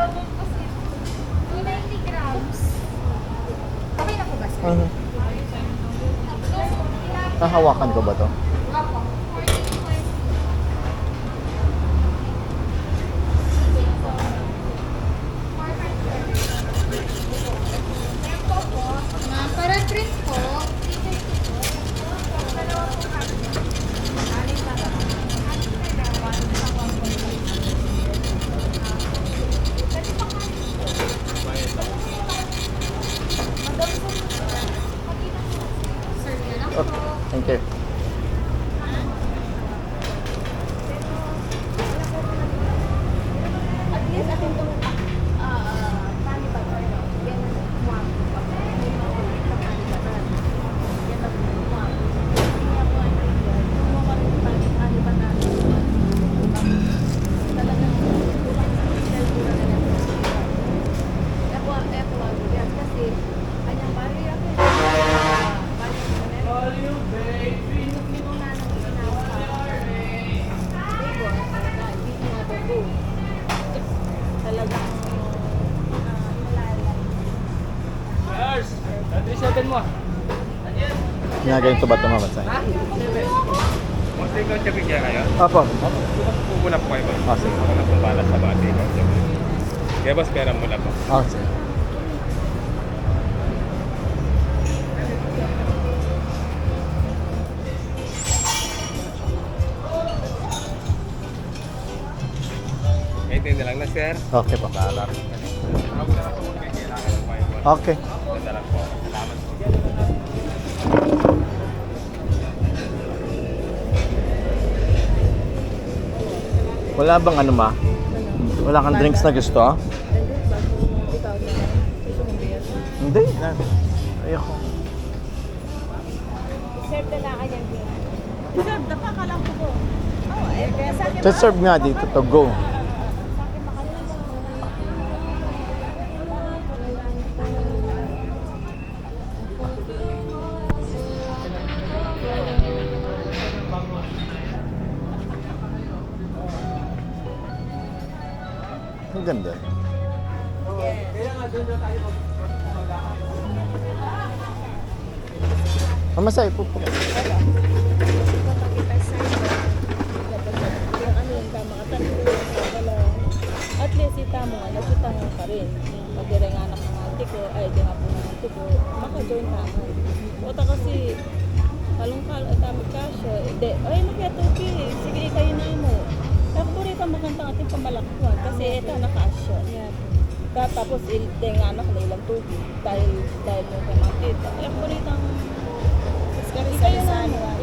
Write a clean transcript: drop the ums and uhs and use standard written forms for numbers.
double kasi 290 grams. Okay na po ba, sir? Nahawakan ko ba to? Opo. 14.20. Para drink po, 350 po. Dalawa po kami. Anin na lang. Anin na lang. 1 sa 1.5. Pwede pa kami. Madam po. Pag-ina po. Sir, yun lang po. Okay, thank you. At least atin itong panibagan. Yan ang muwag. May makulit ng panibagan. Yan ang muwag. Hindi niya po ang tingin. Kung mo kami panibagan. Talagang bukan sa pagkakura na yan. F1 yan. Kasi kanyang bali yan. Bali baby. Minum na ng ginawa. Digo, hindi nga bago. Talagang malalim. Lars, 37 mo. Ginagayon to ba ito, Mama Say? Mas ikaw siya bigyan kayo? Opo. Pupuna po kayo ba? Ah, sige. Ako na pong bala sa bati. Kaya boss, pera mo lang po. Ah, sige. Maintain na lang na, sir. Okay po. Bala. Ako na lang po kung may kailangan ng kayo. Okay. Ganda lang po. Salamat po. Wala bang ano, Ma? Wala kang drinks na gusto? Ikaw na lang. Gusto mong beer? Hindi. Ayoko. Serve na lang kanyang beer. Serve na pa, kalang ko po. Oo, kaya sa akin Just serve nga dito to go. sa akin makalimutan. Ang ganda. Mama Say, pupo. Yung ano yung tama ka at least ita mo nga, nagsitangan ka rin. Magdirang anak ng auntie ko, ay di nga po ng auntie ko, maka-join na ako. Ota kasi, kalong-kal, at tamit kasyo, hindi, ay nagyatuki, sige kayo na mo. Ako po rito magandang ating pamalakwan, kasi ito nakasyo. Tapos, yung anak na ilang tubig, dahil mo kamakita. Ako po rito, kayo na mo.